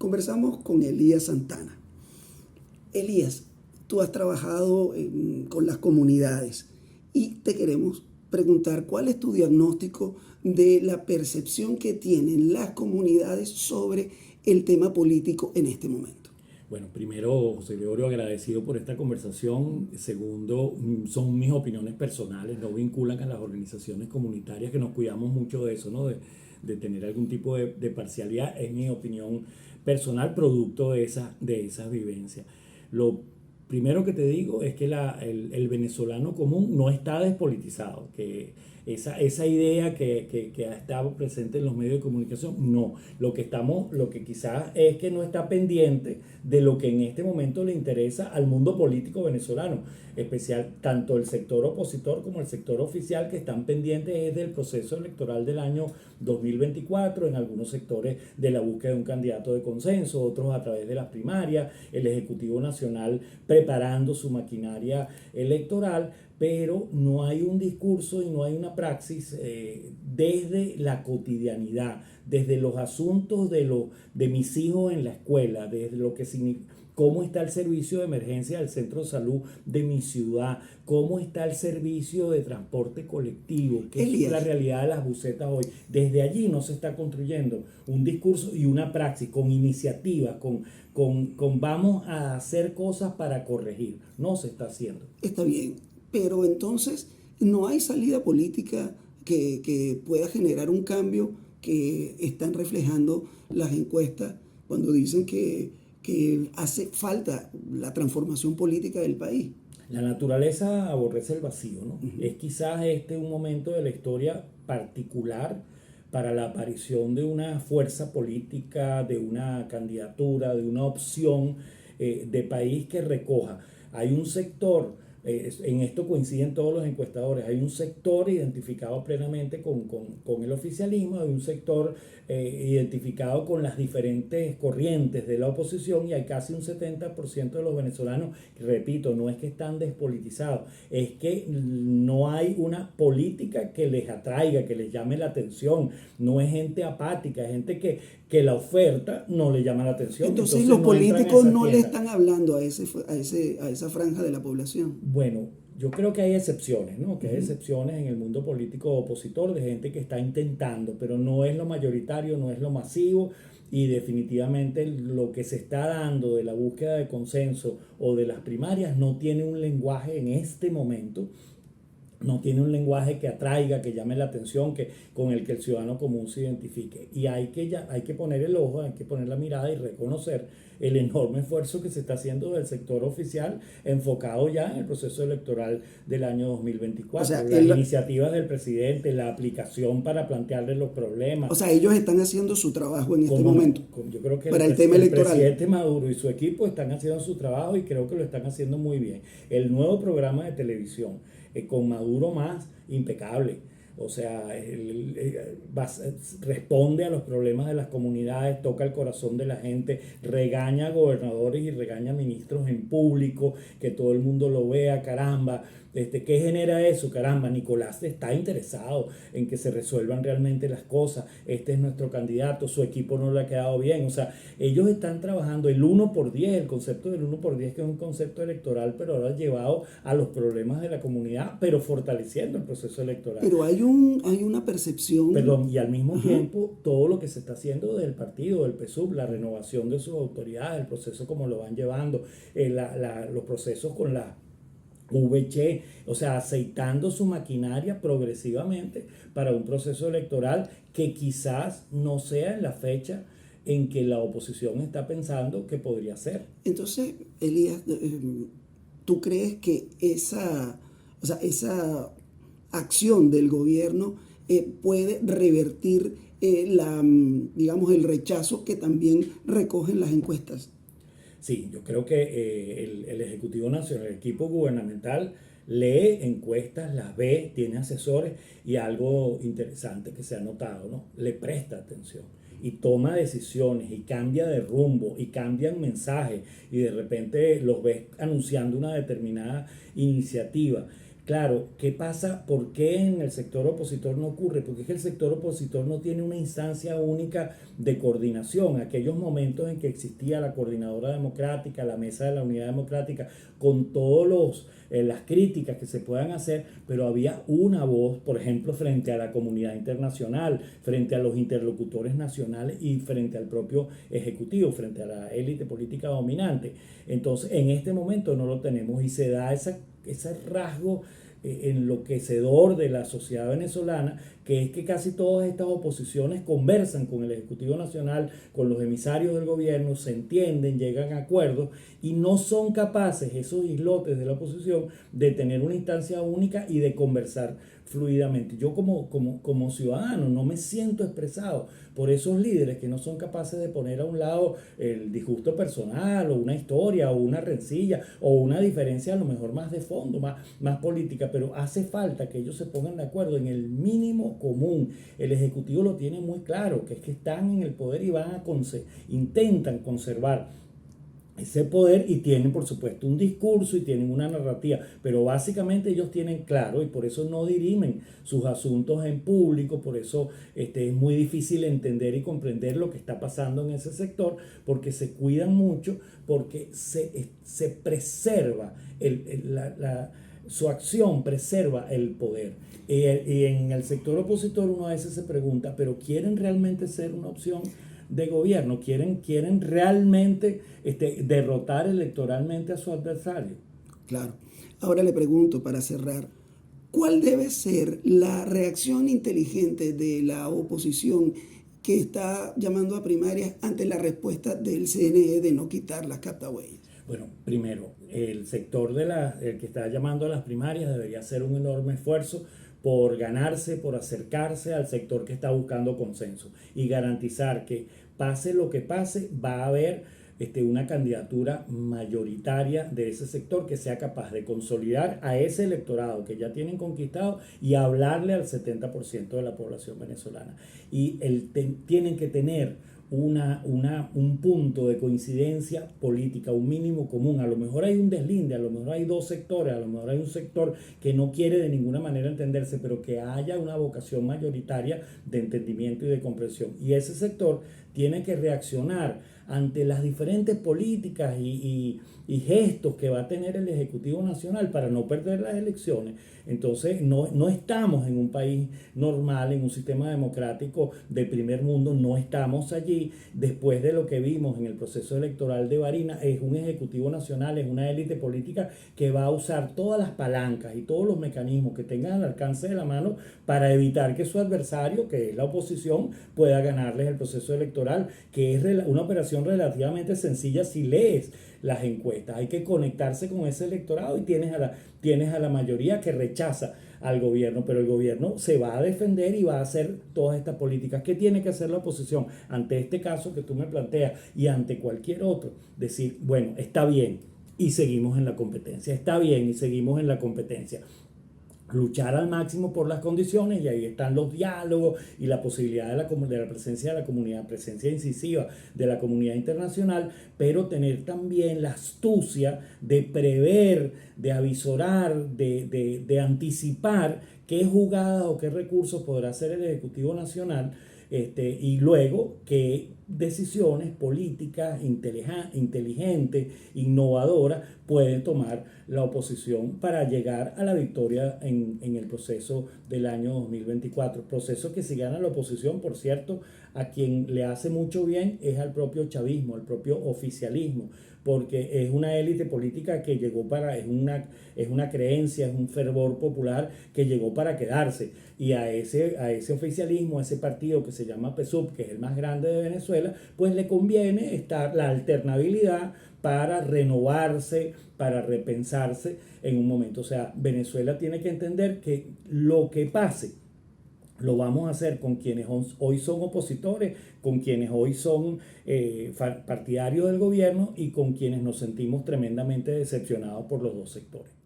Conversamos con Elías Santana. Elías, tú has trabajado con las comunidades y te queremos preguntar cuál es tu diagnóstico de la percepción que tienen las comunidades sobre el tema político en este momento. Bueno, primero, José Gregorio, agradecido por esta conversación. Segundo, son mis opiniones personales, no vinculan a las organizaciones comunitarias, que nos cuidamos mucho de eso, ¿no? De tener algún tipo de parcialidad. Es mi opinión personal, producto de esas vivencias. Lo primero que te digo es que el venezolano común no está despolitizado, que esa idea que ha estado presente en los medios de comunicación, no. Lo que quizás es que no está pendiente de lo que en este momento le interesa al mundo político venezolano, especial tanto el sector opositor como el sector oficial, que están pendientes del proceso electoral del año 2024, en algunos sectores de la búsqueda de un candidato de consenso, otros a través de las primarias, el Ejecutivo Nacional preparando su maquinaria electoral, pero no hay un discurso y no hay una praxis desde la cotidianidad, desde los asuntos de mis hijos en la escuela, desde lo que significa, cómo está el servicio de emergencia del centro de salud de mi ciudad, cómo está el servicio de transporte colectivo, qué es la realidad de las busetas hoy. Desde allí no se está construyendo un discurso y una praxis con iniciativa, con vamos a hacer cosas para corregir. No se está haciendo. Está bien, pero entonces no hay salida política que pueda generar un cambio que están reflejando las encuestas cuando dicen que hace falta la transformación política del país. La naturaleza aborrece el vacío, ¿no? Es quizás un momento de la historia particular para la aparición de una fuerza política, de una candidatura, de una opción de país que recoja. Hay un sector, en esto coinciden todos los encuestadores, hay un sector identificado plenamente con el oficialismo, hay un sector identificado con las diferentes corrientes de la oposición, y hay casi un 70% de los venezolanos, repito, no es que están despolitizados, es que no hay una política que les atraiga, que les llame la atención, no es gente apática, es gente que la oferta no le llama la atención. Entonces los políticos no le están hablando a esa franja de la población. Bueno, yo creo que hay excepciones, ¿no? Que hay excepciones en el mundo político opositor de gente que está intentando, pero no es lo mayoritario, no es lo masivo, y definitivamente lo que se está dando de la búsqueda de consenso o de las primarias no tiene un lenguaje en este momento, no tiene un lenguaje que atraiga, que llame la atención, con el que el ciudadano común se identifique. Y hay que poner el ojo, hay que poner la mirada y reconocer el enorme esfuerzo que se está haciendo del sector oficial enfocado ya en el proceso electoral del año 2024. O sea, las iniciativas del presidente, la aplicación para plantearle los problemas. O sea, ellos están haciendo su trabajo en este momento. Yo creo que para el tema electoral. El presidente Maduro y su equipo están haciendo su trabajo y creo que lo están haciendo muy bien. El nuevo programa de televisión, con Maduro más, impecable. O sea, responde a los problemas de las comunidades, toca el corazón de la gente, regaña a gobernadores y regaña a ministros en público, que todo el mundo lo vea, caramba. ¿Qué genera eso? Caramba, Nicolás está interesado en que se resuelvan realmente las cosas. Este es nuestro candidato, su equipo no le ha quedado bien. O sea, ellos están trabajando el 1x10, el concepto del 1x10, que es un concepto electoral, pero ahora llevado a los problemas de la comunidad, pero fortaleciendo el proceso electoral. Pero hay una percepción. Perdón, y al mismo tiempo, todo lo que se está haciendo del partido, del PSUV, la renovación de sus autoridades, el proceso como lo van llevando, los procesos con la VC, o sea, aceitando su maquinaria progresivamente para un proceso electoral que quizás no sea en la fecha en que la oposición está pensando que podría ser. Entonces, Elías, ¿tú crees que esa acción del gobierno puede revertir el rechazo que también recogen las encuestas? Sí, yo creo que el Ejecutivo Nacional, el equipo gubernamental, lee encuestas, las ve, tiene asesores, y algo interesante que se ha notado, ¿no? Le presta atención y toma decisiones y cambia de rumbo y cambian mensajes, y de repente los ves anunciando una determinada iniciativa. claro, ¿qué pasa? ¿Por qué en el sector opositor no ocurre? Porque es que el sector opositor no tiene una instancia única de coordinación. Aquellos momentos en que existía la Coordinadora Democrática, la Mesa de la Unidad Democrática, con todos las críticas que se puedan hacer, pero había una voz, por ejemplo, frente a la comunidad internacional, frente a los interlocutores nacionales y frente al propio Ejecutivo, frente a la élite política dominante. Entonces, en este momento no lo tenemos y se da ese rasgo enloquecedor de la sociedad venezolana, que es que casi todas estas oposiciones conversan con el Ejecutivo Nacional, con los emisarios del gobierno, se entienden, llegan a acuerdos y no son capaces esos islotes de la oposición de tener una instancia única y de conversar fluidamente. Yo como ciudadano no me siento expresado por esos líderes que no son capaces de poner a un lado el disgusto personal o una historia o una rencilla o una diferencia a lo mejor más de fondo, más política, pero hace falta que ellos se pongan de acuerdo en el mínimo común. El Ejecutivo lo tiene muy claro, que es que están en el poder y intentan conservar ese poder y tienen por supuesto un discurso y tienen una narrativa, pero básicamente ellos tienen claro y por eso no dirimen sus asuntos en público, por eso es muy difícil entender y comprender lo que está pasando en ese sector, porque se cuidan mucho, porque se preserva su acción preserva el poder. Y en el sector opositor uno a veces se pregunta, ¿pero quieren realmente ser una opción de gobierno? ¿Quieren realmente derrotar electoralmente a su adversario? Claro. Ahora le pregunto para cerrar, ¿cuál debe ser la reacción inteligente de la oposición que está llamando a primarias ante la respuesta del CNE de no quitar las captahuellas? Bueno, primero, el sector el que está llamando a las primarias debería hacer un enorme esfuerzo por ganarse, por acercarse al sector que está buscando consenso y garantizar que pase lo que pase, va a haber una candidatura mayoritaria de ese sector que sea capaz de consolidar a ese electorado que ya tienen conquistado y hablarle al 70% de la población venezolana. Y tienen que tener un punto de coincidencia política, un mínimo común. A lo mejor hay un deslinde, a lo mejor hay dos sectores, a lo mejor hay un sector que no quiere de ninguna manera entenderse, pero que haya una vocación mayoritaria de entendimiento y de comprensión. Y ese sector tiene que reaccionar ante las diferentes políticas y gestos que va a tener el Ejecutivo Nacional para no perder las elecciones. Entonces, no estamos en un país normal, en un sistema democrático de primer mundo, no estamos allí. Después de lo que vimos en el proceso electoral de Barinas, es un Ejecutivo Nacional, es una élite política que va a usar todas las palancas y todos los mecanismos que tengan al alcance de la mano para evitar que su adversario, que es la oposición, pueda ganarles el proceso electoral, que es una operación relativamente sencilla si lees las encuestas. Hay que conectarse con ese electorado y tienes a la mayoría que rechaza al gobierno, pero el gobierno se va a defender y va a hacer todas estas políticas. ¿Qué tiene que hacer la oposición ante este caso que tú me planteas y ante cualquier otro? Decir, bueno, está bien y seguimos en la competencia, está bien y seguimos en la competencia. Luchar al máximo por las condiciones y ahí están los diálogos y la posibilidad de la presencia de la comunidad, presencia incisiva de la comunidad internacional, pero tener también la astucia de prever, de avisorar, de anticipar qué jugadas o qué recursos podrá hacer el Ejecutivo Nacional y luego qué decisiones políticas inteligentes, innovadoras puede tomar la oposición para llegar a la victoria en el proceso del año 2024. Proceso que si gana la oposición, por cierto, a quien le hace mucho bien es al propio chavismo, al propio oficialismo, porque es una élite política que llegó es una creencia, es un fervor popular que llegó para quedarse. Y a ese oficialismo, a ese partido que se llama PSUV, que es el más grande de Venezuela, pues le conviene estar la alternabilidad para renovarse, para repensarse en un momento. O sea, Venezuela tiene que entender que lo que pase lo vamos a hacer con quienes hoy son opositores, con quienes hoy son partidarios del gobierno y con quienes nos sentimos tremendamente decepcionados por los dos sectores.